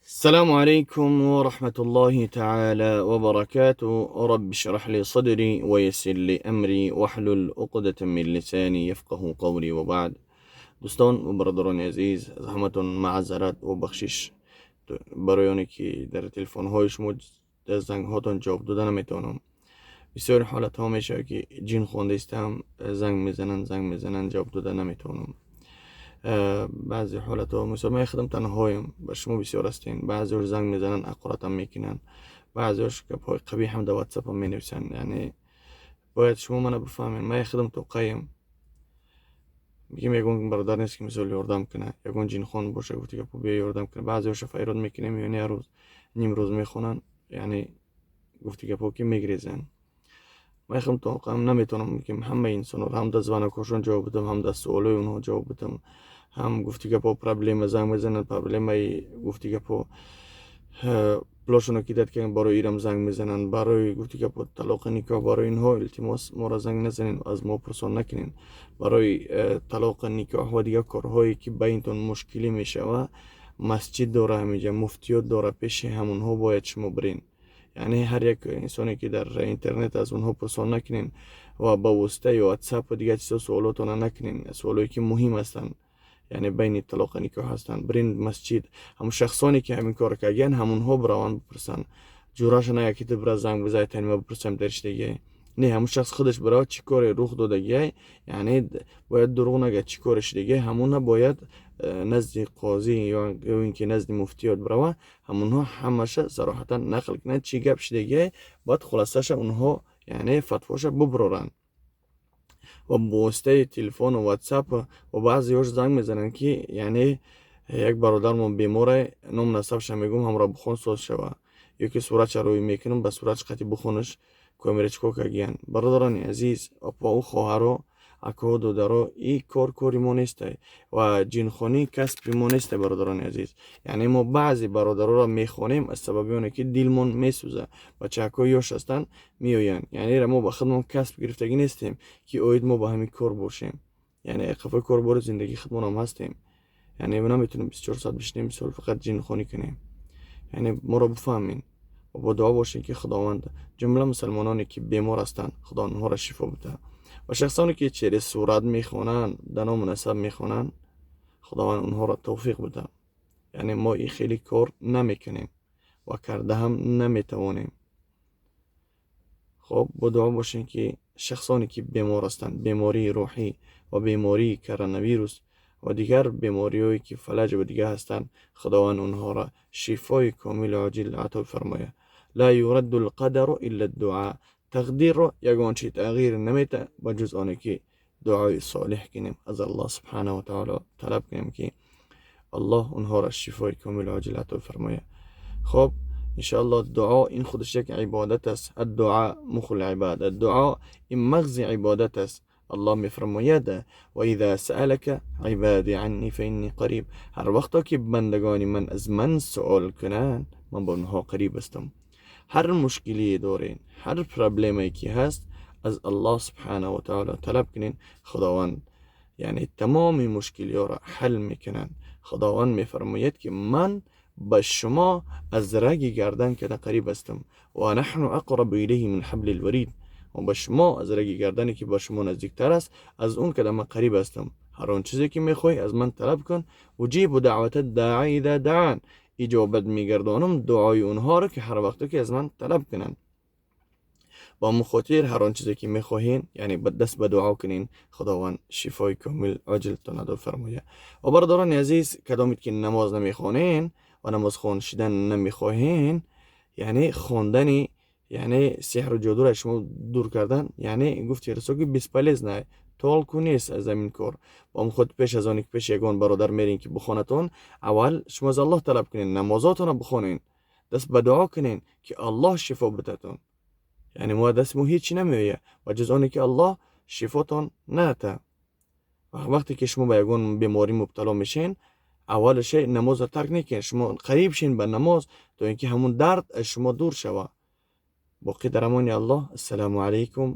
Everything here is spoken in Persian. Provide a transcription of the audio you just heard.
السلام عليكم ورحمة الله تعالى وبركاته. رب اشرح لي صدري ويسر لي أمري واحلل عقدة من لساني يفقه قولي. وبعد. دوستان و برادران عزیز، زحمت معذرت و بخشش برای آنی که در تلفن های شما در زنگ هاتون جواب دادن نمیتونم. بسیار حالت ها میشه که جین خونده استم، زنگ میزنن جواب دادن نمیتونم. بعضی حالت ها مثلا من خودم تنهایم، با شما بسیار هستین. بعضی ها زنگ میزنن اقراتم میکنن، بعضی هاش که پای قبیح هم در واتساپ هم مینویسن. یعنی باید شما منو بفهمین. من خودم توقعیم، میگم یگون برادر نیست که مثال یاردم کنه، یگون جین خون باشه گفتی که بیا یاردم کنه. بعضی هاش فایراد میکنه، میونه هر روز نیم روز میخونن، یعنی گفتی که پاکی میگریزن. من خودم توقعم نمیتونم میگم همه انسان رو هم در زبان کوشون جواب بدم، هم در سوالای اونها جواب بدم، هم گفتی که پا پرابلم زنگ میزنن، پرابلم گفتی که پا پلاشونو کیدت که برای ایرم زنگ میزنن، برای گفتی که پا طلاق نیکا، برای اینها التماس ما را زنگ نزنین، از ما پرسان نکنین. برای طلاق نیکا و دیگه کارهایی که بینتون مشکلی میشه و مسجد داره، همیجا مفتیات داره، پیش همونها باید شما برین. یعنی هر یک انسانی که در اینترنت از اونها پرسان نکنین و با واسطه واتساپ و دیگه چیزا سوالاتون نکنین، سوالی که مهم هستن، یعنی بین طلاق نیکا هستن. برین مسجد، هم شخصانی که همین کار کردن همونها براون بپرسن. جوراش نه یکی تو برا زنگ بزنی تنها بپرسم درش دیگه، نه همون شخص خودش برای چی کار رخ داده، یعنی باید دروغ نگه چی کارش دیگه، همونها باید نزد قاضی یا اینکه نزد مفتیات بروا، همونها همشه صراحتا نقل کنن چی گپ شده، باید خلاصش اونها یعنی فتواش ببرن. و بواسطه تلفن و واتساپ و بعضی هاش زنگ میزنن که یعنی یک برادرمون بیماره، نام نصبش میگم همراه بخون سوز شوه، یکی صورتش روی میکنم به صورتش قطعی بخونش کامیرچ کو کگیان. برادران عزیز، اپا و خواهرو، اکو دودرو، ای کاری ما نیسته و جینخونی کسب ما نیسته برادران عزیز. یعنی ما بعضی برادرها را میخونیم از سبب اونه که دیلمون میسوزه، بچه اکویاش هستن میوین. یعنی ما با خودمون کسب گرفتگی نیستیم که اوید ما با همین کار باشیم، یعنی قفای کار بار زندگی خودمون هم هستیم. یعنی ما نمیتونیم 24 ساعت بشینیم سال فقط جین خونی کنیم. یعنی ما رو بفهمین و با دعا باشین که خداوند جمله مسلمانانی که بیمار هستند خدا اونها را شفا بده، و شخصانی که چهره صورت میخونن، دنا مناسب میخونن، خداوند اونها را توفیق بده. یعنی ما این خیلی کار نمیکنیم و کرده هم نمیتوانیم. خب با دعا باشین که شخصانی که بیمار هستند، بیماری روحی و بیماری کرونا ویروس و دیگر بیماری هایی که فلج و دیگه هستند، خداوند اونها را شفای کامل عاجل عطا فرمایه. لا یرد القدر الا الدعاء. تقدیر رو یگان چی تغییر نمیته با جز آنه که دعای صالح کنیم، از الله سبحانه و تعالی طلب کنیم که الله اونها را شفای کامل عاجل عطا فرمایه. خب انشاءالله دعا این خودش یک عبادت است. الدعاء مخ العباده، الدعاء این مغز عبادت است. الله میفرماید و اذا سألك عبادی عنی فإنی قریب. هر وقتا که بندگانی من از من سؤال کنن، من با اونها قریب هستم. هر مشکلی دارین، هر پرابلمی که هست، از الله سبحانه و تعالی طلب کنین، خداوند یعنی تمام مشکلی ها را حل میکنن. خداوند میفرماید که من با شما از رگ گردن که قریب هستم و نحن اقرب الیه من حبل الورید. و با شما از رگ گردنی که با شما نزدیکتر است، از اون که من قریب هستم. هر اون چیزی که میخوای از من طلب کن. اجیب دعوت الداعی اذا دعان. اجابت میگردانم دعای اونها رو که هر وقت که از من طلب کنن. با مخاطر هر آن چیزی که میخواهین یعنی دست به دعا کنین، خداوند شفای کامل عاجل تان عطا فرمایه. و برادران عزیز، کدامید که نماز نمیخوانین و نماز خوانشیدن نمیخواهین، یعنی خواندن یعنی سحر و جادو را شما دور کردن، یعنی گفتی رسول که بسپلیز نه تالکو نیست از زمین کار. با هم خود پیش از آنی که پیش یگان برادر میرین که بخوانتون، اول شما از الله طلب کنین، نمازاتون بخوانین، دست به دعا کنین که الله شفا بدهتون. یعنی ما دست مو هیچی نمیویه و جز آنی که الله شفاتون نده. وقتی که شما به یگان بیماری مبتلا میشین، اولش نماز رو ترک نکنین، شما قریب شین به نماز تا اینکه همون درد از شما دور شوه. باقی در امان الله. السلام علیکم.